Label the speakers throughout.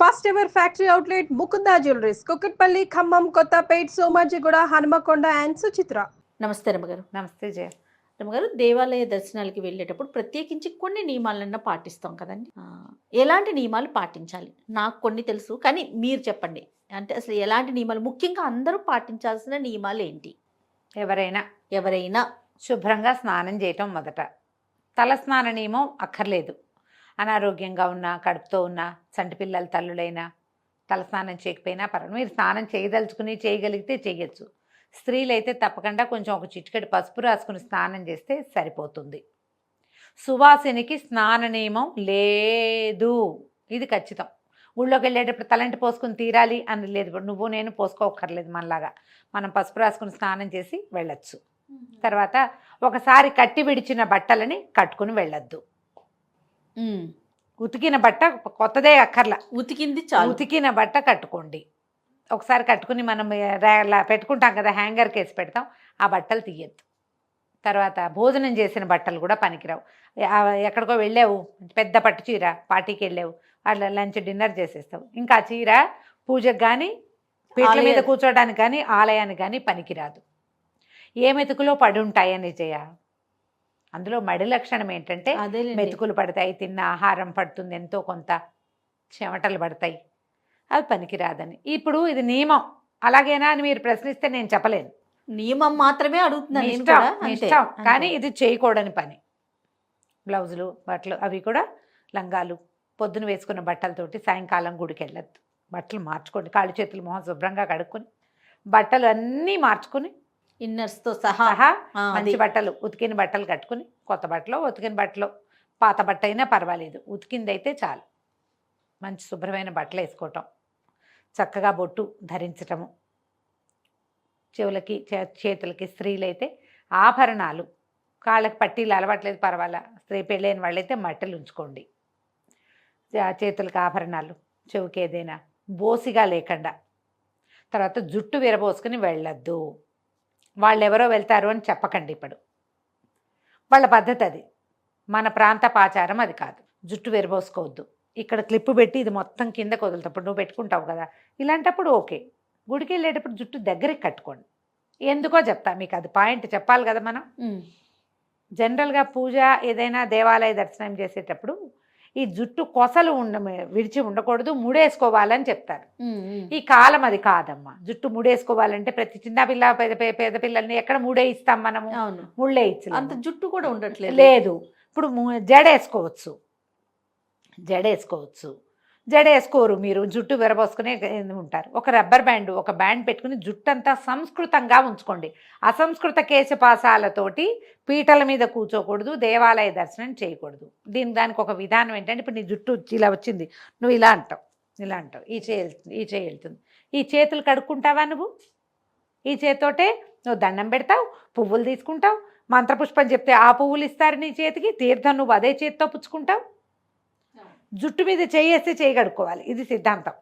Speaker 1: First ever factory outlet Mukunda jewelleries Kukatpally Khammam Kothapet Somajiguda Hanamkonda and Suchitra.
Speaker 2: నమస్తే రమ్మగారు.
Speaker 3: నమస్తే జయ.
Speaker 2: రమ్మగారు, దేవాలయ దర్శనాలకి వెళ్ళేటప్పుడు ప్రత్యేకించి కొన్ని నియమాలన్నా పాటిస్తాం కదండి. ఎలాంటి నియమాలు పాటించాలి? నాకు కొన్ని తెలుసు, కానీ మీరు చెప్పండి. అంటే అసలు ఎలాంటి నియమాలు, ముఖ్యంగా అందరూ పాటించాల్సిన నియమాలు ఏంటి?
Speaker 3: ఎవరైనా శుభ్రంగా స్నానం చేయటం మొదట. తల స్నాన నియమం అక్కర్లేదు. అనారోగ్యంగా ఉన్నా, కడుపుతో ఉన్నా, చంటి పిల్లల తల్లులైనా తల స్నానం చేయకపోయినా పర్వాలేదు. మీరు స్నానం చేయదలుచుకుని చేయగలిగితే చేయొచ్చు. స్త్రీలైతే తప్పకుండా కొంచెం ఒక చిటికెడు పసుపు రాసుకుని స్నానం చేస్తే సరిపోతుంది. సువాసినికి స్నాన నియమం లేదు, ఇది ఖచ్చితం. ఊళ్ళోకి వెళ్ళేటప్పుడు తలంటి పోసుకుని తీరాలి అని లేదు. నువ్వు నేను పోసుకోకర్లేదు. మనలాగా మనం పసుపు రాసుకుని స్నానం చేసి వెళ్ళొచ్చు. తర్వాత ఒకసారి కట్టి విడిచిన బట్టలని కట్టుకుని వెళ్ళొద్దు. ఉతికిన బట్ట కొత్తదే అక్కర్లా, ఉతికిన బట్ట కట్టుకోండి. ఒకసారి కట్టుకుని మనం పెట్టుకుంటాం కదా, హ్యాంగర్ కేసి పెడతాం, ఆ బట్టలు తీయద్దు. తర్వాత భోజనం చేసిన బట్టలు కూడా పనికిరావు. ఎక్కడికో వెళ్ళావు, పెద్ద పట్టు చీర, పార్టీకి వెళ్ళావు, అట్లా లంచ్ డిన్నర్ చేసేస్తావు, ఇంకా ఆ చీర పూజకు కానీ పీటల మీద కూర్చోడానికి కానీ ఆలయానికి కానీ పనికిరాదు. ఏ మెతుకులో పడి ఉంటాయని చేయ. అందులో మడి లక్షణం ఏంటంటే మెతుకులు పడతాయి, తిన్న ఆహారం పడుతుంది, ఎంతో కొంత చెమటలు పడతాయి, అవి పనికిరాదని. ఇప్పుడు ఇది నియమం, అలాగేనా అని మీరు ప్రశ్నిస్తే నేను చెప్పలేను.
Speaker 2: నియమం మాత్రమే అడుగుతున్నాను.
Speaker 3: ఇష్టం, కానీ ఇది చేయకూడని పని. బ్లౌజులు, బట్టలు అవి కూడా లంగాలు పొద్దున వేసుకున్న బట్టలతోటి సాయంకాలం గుడికి వెళ్ళద్దు. బట్టలు మార్చుకోండి, కాళ్ళు చేతులు మొహం శుభ్రంగా కడుక్కొని బట్టలు అన్నీ మార్చుకుని
Speaker 2: ఇన్నర్స్తో సహా
Speaker 3: మంచి బట్టలు, ఉతికిన బట్టలు కట్టుకుని, కొత్త బట్టలు, ఉతికిన బట్టలు, పాత బట్ట అయినా పర్వాలేదు, ఉతికిందైతే చాలు. మంచి శుభ్రమైన బట్టలు వేసుకోవటం, చక్కగా బొట్టు ధరించటము, చెవులకి చేతులకి, స్త్రీలైతే ఆభరణాలు, కాళ్ళకి పట్టీలు అలవాట్లేదు పర్వాలా, స్త్రీ పెళ్ళైన వాళ్ళైతే మట్టలు ఉంచుకోండి. చేతులకు ఆభరణాలు, చెవుకి ఏదైనా బోసిగా లేకుండా. తర్వాత జుట్టు విరబోసుకుని వెళ్ళొద్దు. వాళ్ళు ఎవరో వెళ్తారు అని చెప్పకండి. ఇప్పుడు వాళ్ళ పద్ధతి అది, మన ప్రాంతపాచారం అది కాదు. జుట్టు విరబోసుకోవద్దు. ఇక్కడ క్లిప్పు పెట్టి ఇది మొత్తం కిందకు వదులుతప్పుడు నువ్వు పెట్టుకుంటావు కదా, ఇలాంటప్పుడు ఓకే. గుడికి వెళ్ళేటప్పుడు జుట్టు దగ్గరికి కట్టుకోండి. ఎందుకో చెప్తా మీకు, అది పాయింట్ చెప్పాలి కదా మనం. జనరల్గా పూజ ఏదైనా దేవాలయ దర్శనం చేసేటప్పుడు ఈ జుట్టు కొసలు విడిచి ఉండకూడదు, ముడేసుకోవాలని చెప్తారు. ఈ కాలం అది కాదమ్మా. జుట్టు ముడేసుకోవాలంటే ప్రతి చిన్న పిల్ల పేద పిల్లల్ని ఎక్కడ ముడేయిస్తాం మనము? ముళ్ళే ఇచ్చు.
Speaker 2: అంత జుట్టు కూడా ఉండట్లేదు.
Speaker 3: లేదు, ఇప్పుడు జడేసుకోవచ్చు, జడేసుకోరు. మీరు జుట్టు విరబోసుకునే ఉంటారు. ఒక రబ్బర్ బ్యాండ్, ఒక బ్యాండ్ పెట్టుకుని జుట్టు అంతా సంస్కృతంగా ఉంచుకోండి. అసంస్కృత కేశపాసాలతోటి పీటల మీద కూర్చోకూడదు, దేవాలయ దర్శనం చేయకూడదు. దానికి ఒక విధానం ఏంటంటే, ఇప్పుడు నీ జుట్టు ఇలా వచ్చింది, నువ్వు ఇలా అంటావు, ఈ చేయి వెళ్తుంది. ఈ చేతులు కడుక్కుంటావా నువ్వు? ఈ చేతితోటే నువ్వు దండం పెడతావు, పువ్వులు తీసుకుంటావు, మంత్రపుష్పం చెప్తే ఆ పువ్వులు ఇస్తారు నీ చేతికి, తీర్థం నువ్వు అదే చేతితో పుచ్చుకుంటావు. జుట్టు మీద చేయేస్తే చేయి కడుక్కోవాలి, ఇది సిద్ధాంతం.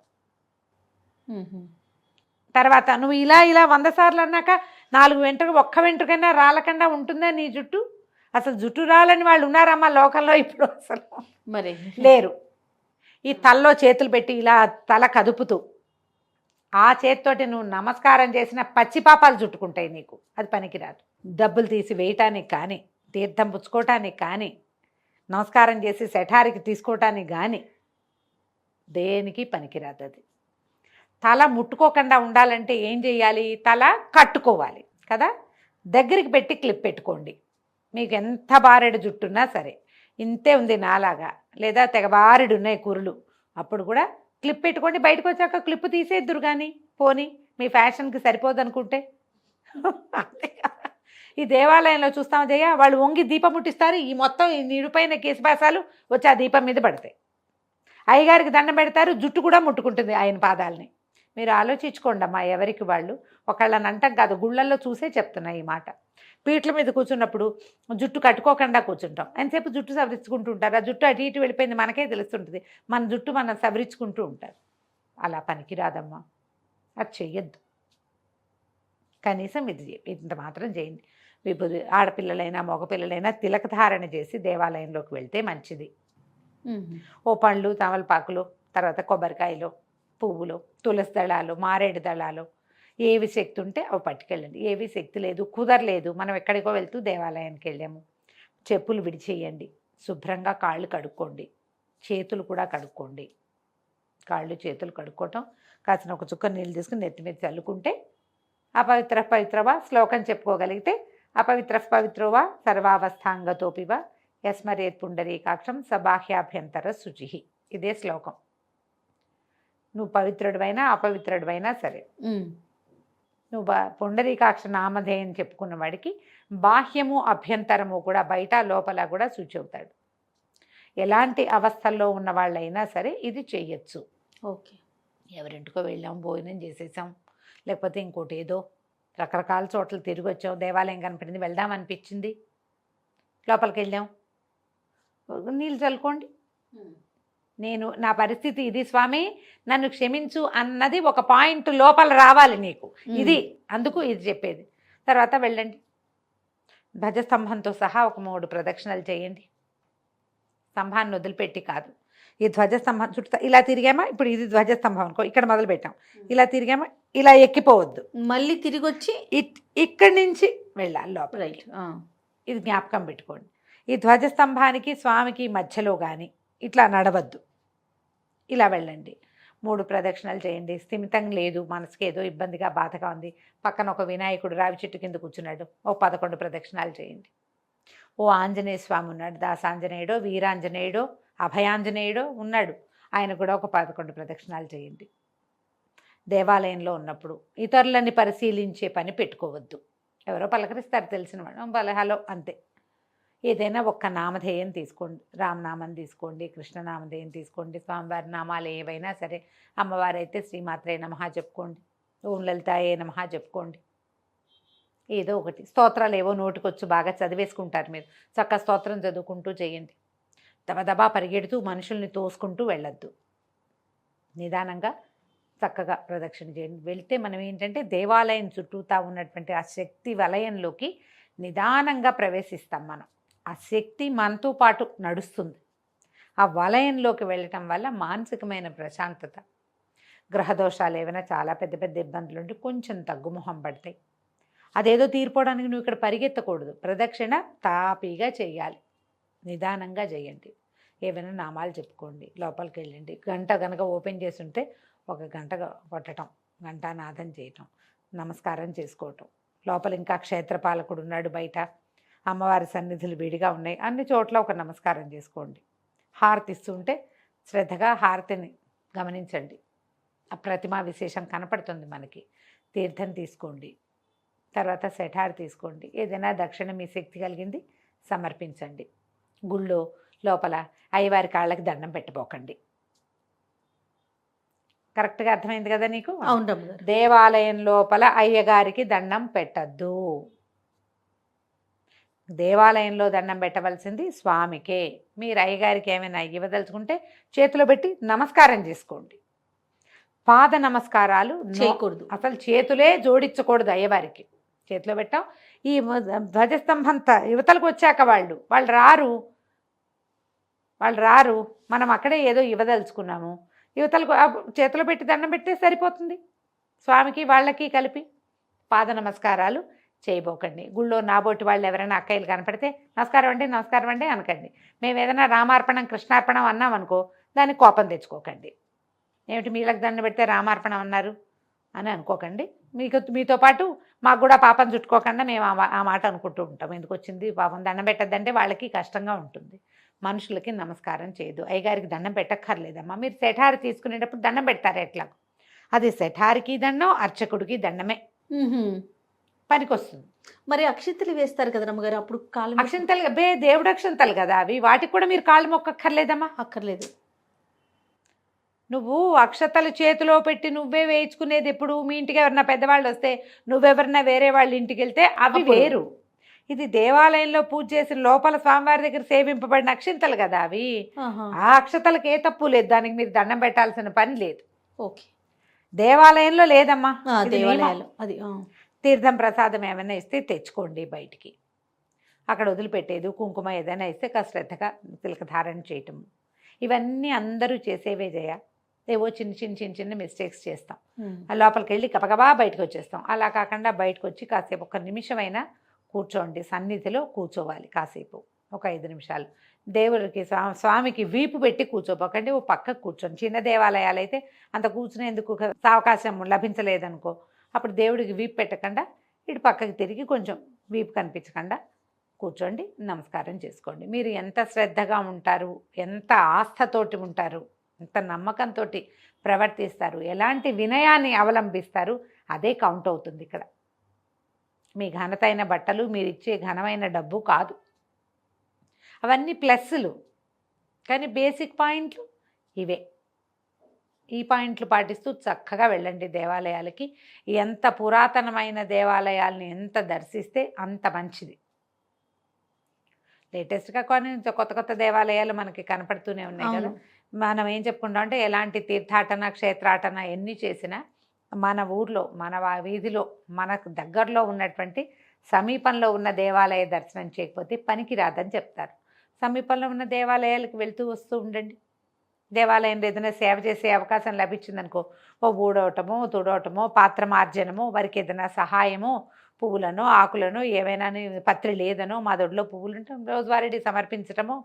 Speaker 3: తర్వాత నువ్వు ఇలా 100 సార్లు అన్నాక 4 వెంట్రుక, ఒక్క వెంట్రుకైనా రాలకుండా ఉంటుందా నీ జుట్టు? అసలు జుట్టు రాలని వాళ్ళు ఉన్నారమ్మా లోకంలో ఇప్పుడు? అసలు
Speaker 2: మరి
Speaker 3: లేరు. ఈ తలలో చేతులు పెట్టి ఇలా తల కదుపుతూ ఆ చేతితోటి నువ్వు నమస్కారం చేసిన పచ్చిపాపాలు చుట్టుకుంటాయి నీకు, అది పనికిరాదు. డబ్బులు తీసి వేయటానికి కానీ, తీర్థం పుచ్చుకోవటానికి కానీ, నమస్కారం చేసి శఠారికి తీసుకోవటానికి కానీ దేనికి పనికిరాదు అది. తల ముట్టుకోకుండా ఉండాలంటే ఏం చేయాలి? తల కట్టుకోవాలి కదా, దగ్గరికి పెట్టి క్లిప్ పెట్టుకోండి. మీకు ఎంత బారెడు జుట్టున్నా సరే, ఇంతే ఉంది నాలాగా, లేదా తెగబారెడు ఉన్నాయి కురులు, అప్పుడు కూడా క్లిప్ పెట్టుకోండి. బయటకు వచ్చాక క్లిప్ తీసేద్దురు కానీ, పోనీ మీ ఫ్యాషన్కి సరిపోదు అనుకుంటే. ఈ దేవాలయంలో చూస్తాం జయ, వాళ్ళు వంగి దీపం ముట్టిస్తారు, ఈ మొత్తం ఈ నిరుపైన కేశపాసాలు వచ్చి ఆ దీపం మీద పడతాయి. అయ్యగారికి దండం పెడతారు, జుట్టు కూడా ముట్టుకుంటుంది ఆయన పాదాలని. మీరు ఆలోచించుకోండి అమ్మా, ఎవరికి వాళ్ళు. ఒకళ్ళని అంటాం కాదు, గుళ్ళల్లో చూసే చెప్తున్నా ఈ మాట. పీటల మీద కూర్చున్నప్పుడు జుట్టు కట్టుకోకుండా కూర్చుంటాం, ఎంతసేపు జుట్టు సవరించుకుంటూ ఉంటారు. ఆ జుట్టు అటు ఇటు వెళ్ళిపోయింది మనకే తెలుస్తుంటుంది, మన జుట్టు మనం సవరించుకుంటూ ఉంటారు. అలా పనికిరాదమ్మా, అది చెయ్యొద్దు. కనీసం ఇది ఇంత మాత్రం చేయండి. విభూది, ఆడపిల్లలైనా మగపిల్లలైనా తిలక ధారణ చేసి దేవాలయంలోకి వెళ్తే మంచిది. ఓ పండ్లు, తమలపాకులు తర్వాత కొబ్బరికాయలు, పువ్వులు, తులసి దళాలు, మారేడు దళాలు, ఏవి శక్తి ఉంటే అవి పట్టుకెళ్ళండి. ఏవి శక్తి లేదు, కుదరలేదు, మనం ఎక్కడికో వెళ్తూ దేవాలయానికి వెళ్ళాము, చెప్పులు విడిచేయండి, శుభ్రంగా కాళ్ళు కడుక్కోండి, చేతులు కూడా కడుక్కోండి. కాళ్ళు చేతులు కడుక్కోవటం, కాసిన ఒక చుక్క నీళ్ళు తీసుకుని నెత్తి మీద చల్లుకుంటే అపవిత్ర పవిత్రవా శ్లోకం చెప్పుకోగలిగితే అపవిత్ర పవిత్రోవా సర్వావస్థాంగతోపివా యస్మరేత్ పుండరీకాక్షం సబాహ్యాభ్యంతర శుచి. ఇదే శ్లోకం. నువ్వు పవిత్రుడివైనా అపవిత్రుడివైనా సరే, నువ్వు పుండరీకాక్ష నామధేయం చెప్పుకున్న వాడికి బాహ్యము అభ్యంతరము కూడా, బయట లోపల కూడా శుచి అవుతాడు. ఎలాంటి అవస్థల్లో ఉన్న వాళ్ళైనా సరే ఇది చెయ్యొచ్చు.
Speaker 2: ఓకే.
Speaker 3: ఎవరింటికో వెళ్ళాం, భోజనం చేసేసాం, లేకపోతే ఇంకోటి ఏదో రకరకాల చోట్ల తిరిగి వచ్చాం, దేవాలయం కనపడింది, వెళ్దాం అనిపించింది, లోపలికి వెళ్ళాం, నీళ్ళు చల్లుకోండి. నేను నా పరిస్థితి ఇది స్వామి, నన్ను క్షమించు అన్నది ఒక పాయింట్ లోపల రావాలి నీకు. ఇది అందుకు ఇది చెప్పేది. తర్వాత వెళ్ళండి, ధ్వజస్తంభంతో సహా ఒక 3 ప్రదక్షిణలు చేయండి. స్తంభాన్ని వదిలిపెట్టి కాదు, ఈ ధ్వజస్తంభం చుట్టూ ఇలా తిరిగామా, ఇప్పుడు ఇది ధ్వజస్తంభం అనుకో, ఇక్కడ మొదలు పెట్టాం, ఇలా తిరిగామా, ఇలా ఎక్కిపోవద్దు,
Speaker 2: మళ్ళీ తిరిగి వచ్చి
Speaker 3: ఇక్కడి నుంచి వెళ్ళాలి లోపల.
Speaker 2: రైట్.
Speaker 3: ఇది జ్ఞాపకం పెట్టుకోండి. ఈ ధ్వజస్తంభానికి స్వామికి మధ్యలో కానీ ఇట్లా నడవద్దు, ఇలా వెళ్ళండి. 3 ప్రదక్షిణలు చేయండి. స్థిమితం లేదు, మనసుకి ఏదో ఇబ్బందిగా బాధగా ఉంది, పక్కన ఒక వినాయకుడు రావి చెట్టు కింద కూర్చున్నాడు, ఓ 11 ప్రదక్షిణాలు చేయండి. ఓ ఆంజనేయ స్వామి ఉన్నాడు, దాసాంజనేయుడో వీరాంజనేయుడో అభయాంజనేయుడో ఉన్నాడు, ఆయన కూడా ఒక 11 ప్రదక్షిణాలు చేయండి. దేవాలయంలో ఉన్నప్పుడు ఇతరులని పరిశీలించే పని పెట్టుకోవద్దు. ఎవరో పలకరిస్తారు తెలిసిన వాళ్ళు, హలో అంతే. ఏదైనా ఒక్క నామధేయం తీసుకోండి, రామనామం తీసుకోండి, కృష్ణనామధేయం తీసుకోండి, స్వామివారి నామాలు ఏవైనా సరే, అమ్మవారైతే శ్రీమాత్రే నమః చెప్పుకోండి, ఓం లలితాయే నమః చెప్పుకోండి. ఏదో ఒకటి స్తోత్రాలు ఏవో నోటికొచ్చు బాగా చదివేసుకుంటారు మీరు, చక్కగా స్తోత్రం చదువుకుంటూ చేయండి. దబదబా పరిగెడుతూ మనుషుల్ని తోసుకుంటూ వెళ్ళొద్దు, నిదానంగా చక్కగా ప్రదక్షిణ చేయండి. వెళ్తే మనం ఏంటంటే దేవాలయం చుట్టూతా ఉన్నటువంటి ఆ శక్తి వలయంలోకి నిదానంగా ప్రవేశిస్తాం. మనం ఆ శక్తి మనతో పాటు నడుస్తుంది. ఆ వలయంలోకి వెళ్ళటం వల్ల మానసికమైన ప్రశాంతత, గ్రహదోషాలు ఏమైనా చాలా పెద్ద పెద్ద ఇబ్బందులు ఉంటే కొంచెం తగ్గుముఖం పడతాయి. అదేదో తీరిపోవడానికి నువ్వు ఇక్కడ పరిగెత్తకూడదు, ప్రదక్షిణ తాపీగా చేయాలి, నిదానంగా చేయండి. ఏమైనా నామాలు చెప్పుకోండి, లోపలికి వెళ్ళండి. గంట కనుక ఓపెన్ చేసి ఉంటే 1 గంట కొట్టడం, గంటానాదం చేయటం, నమస్కారం చేసుకోవటం. లోపల ఇంకా క్షేత్రపాలకుడు ఉన్నాడు, బయట అమ్మవారి సన్నిధులు విడిగా ఉన్నాయి, అన్ని చోట్ల ఒక నమస్కారం చేసుకోండి. హారతి ఇస్తుంటే శ్రద్ధగా హారతిని గమనించండి, ఆ ప్రతిమా విశేషం కనపడుతుంది మనకి. తీర్థం తీసుకోండి, తర్వాత శఠారు తీసుకోండి, ఏదైనా దక్షిణ మీ శక్తి కలిగింది సమర్పించండి. గుళ్ళో లోపల అయ్యవారి కాళ్ళకి దండం పెట్టబోకండి. కరెక్ట్గా అర్థమైంది కదా నీకు?
Speaker 2: అవును.
Speaker 3: దేవాలయం లోపల అయ్యగారికి దండం పెట్టద్దు, దేవాలయంలో దండం పెట్టవలసింది స్వామికే. మీరు అయ్యగారికి ఏమైనా ఇవ్వదలుచుకుంటే చేతిలో పెట్టి నమస్కారం చేసుకోండి. పాద నమస్కారాలు
Speaker 2: చేయకూడదు,
Speaker 3: అసలు చేతులే జోడించకూడదు అయ్యవారికి. చేతిలో పెట్టాం, ఈ ధ్వజస్తంభం యువతలకు వచ్చాక వాళ్ళు రారు, మనం అక్కడే ఏదో ఇవ్వదలుచుకున్నాము, యువతలకు చేతిలో పెట్టి దండం పెడితే సరిపోతుంది. స్వామికి వాళ్ళకి కలిపి పాద నమస్కారాలు చేయబోకండి. గుళ్ళో నాబోటి వాళ్ళు ఎవరైనా అక్కయ్యలు కనపడితే నమస్కారం అండి అనకండి. మేము ఏదైనా రామార్పణం కృష్ణార్పణం అన్నాం అనుకో, దానికి కోపం తెచ్చుకోకండి. ఏమిటి మీలకు దండం పెడితే రామార్పణం అన్నారు అని అనుకోకండి. మీతో పాటు మాకు కూడా పాపం చుట్టుకోకుండా మేము ఆ మాట అనుకుంటూ ఉంటాం. ఎందుకు వచ్చింది పాపం, దండం పెట్టద్దంటే వాళ్ళకి కష్టంగా ఉంటుంది. మనుషులకి నమస్కారం చేయదు. అయ్యగారికి దండం పెట్టక్కర్లేదమ్మా. మీరు శఠారి తీసుకునేటప్పుడు దండం పెడతారు ఎట్లా, అది శఠారికి దండం, అర్చకుడికి దండమే పనికొస్తుంది.
Speaker 2: మరి అక్షింతలు వేస్తారు కదా రమ్మగారు, అప్పుడు కాళ్ళు
Speaker 3: అక్షింతలు దేవుడు అక్షింతలు కదా అవి, వాటికి కూడా మీరు కాళ్ళు మొక్కక్కర్లేదమ్మా.
Speaker 2: అక్కర్లేదు.
Speaker 3: నువ్వు అక్షతలు చేతిలో పెట్టి నువ్వే వేయించుకునేది ఎప్పుడు? మీ ఇంటికి ఎవరన్నా పెద్దవాళ్ళు వస్తే, నువ్వెవరన్నా వేరే వాళ్ళ ఇంటికి వెళ్తే అవి వేరు. ఇది దేవాలయంలో పూజ చేసిన లోపల స్వామివారి దగ్గర సేవింపబడిన అక్షింతలు కదా అవి. ఆ అక్షతలకు ఏ తప్పు లేదు, దానికి మీరు దండం పెట్టాల్సిన పని లేదు.
Speaker 2: ఓకే,
Speaker 3: దేవాలయంలో లేదమ్మా.
Speaker 2: దేవాలయాలు అది
Speaker 3: తీర్థం ప్రసాదం ఏమైనా ఇస్తే తెచ్చుకోండి బయటికి, అక్కడ వదిలిపెట్టేది. కుంకుమ ఏదైనా ఇస్తే శ్రద్ధగా తిలక ధారణ చేయటం, ఇవన్నీ అందరూ చేసేవే జయ. ఏవో చిన్న చిన్న చిన్న చిన్న మిస్టేక్స్ చేస్తాం. ఆ లోపలికి వెళ్ళి గబగబా బయటకు వచ్చేస్తాం. అలా కాకుండా బయటకు వచ్చి కాసేపు ఒక నిమిషమైనా కూర్చోండి, సన్నిధిలో కూర్చోవాలి కాసేపు, ఒక 5 నిమిషాలు. దేవుడికి స్వామికి వీపు పెట్టి కూర్చోపోకండి, ఓ పక్కకు కూర్చోండి. చిన్న దేవాలయాలు అయితే అంత కూర్చునేందుకు అవకాశం లభించలేదనుకో, అప్పుడు దేవుడికి వీపు పెట్టకుండా ఇటు పక్కకి తిరిగి కొంచెం వీపు కనిపించకుండా కూర్చోండి, నమస్కారం చేసుకోండి. మీరు ఎంత శ్రద్ధగా ఉంటారు, ఎంత ఆస్థతోటి ఉంటారు, ఎంత నమ్మకంతో ప్రవర్తిస్తారు, ఎలాంటి వినయాన్ని అవలంబిస్తారు, అదే కౌంట్ అవుతుంది ఇక్కడ. మీ ఘనతైన బట్టలు, మీరు ఇచ్చే ఘనమైన డబ్బు కాదు, అవన్నీ ప్లస్సులు. కానీ బేసిక్ పాయింట్లు ఇవే. ఈ పాయింట్లు పాటిస్తూ చక్కగా వెళ్ళండి దేవాలయాలకి. ఎంత పురాతనమైన దేవాలయాల్ని ఎంత దర్శిస్తే అంత మంచిది. లేటెస్ట్గా కొన్ని కొత్త కొత్త దేవాలయాలు మనకి కనపడుతూనే ఉన్నాయి కదా. మనం ఏం చెప్పుకుంటాం అంటే, ఎలాంటి తీర్థాటన క్షేత్రాటన ఎన్ని చేసినా మన ఊర్లో, మన వీధిలో, మనకు దగ్గరలో ఉన్నటువంటి సమీపంలో ఉన్న దేవాలయ దర్శనం చేయకపోతే పనికి రాదని చెప్తారు. సమీపంలో ఉన్న దేవాలయాలకు వెళ్తూ వస్తూ ఉండండి. దేవాలయంలో ఏదైనా సేవ చేసే అవకాశం లభించిందనుకో, ఓ ఊడవటమో తుడవటమో పాత్ర మార్జనమో, వారికి ఏదైనా సహాయమో, పువ్వులను ఆకులను ఏవైనా పత్రి లేదనో మా దొడ్లో పువ్వులు ఉంటే రోజువారీ సమర్పించటమో,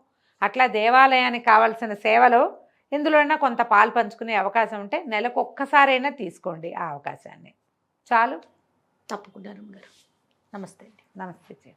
Speaker 3: అట్లా దేవాలయానికి కావాల్సిన సేవలో ఎందులోనైనా కొంత పాలు పంచుకునే అవకాశం ఉంటే నెలకు ఒక్కసారైనా తీసుకోండి ఆ అవకాశాన్ని. చాలు.
Speaker 2: తప్పకుండా రమగారు. నమస్తే అండి.
Speaker 3: నమస్తే.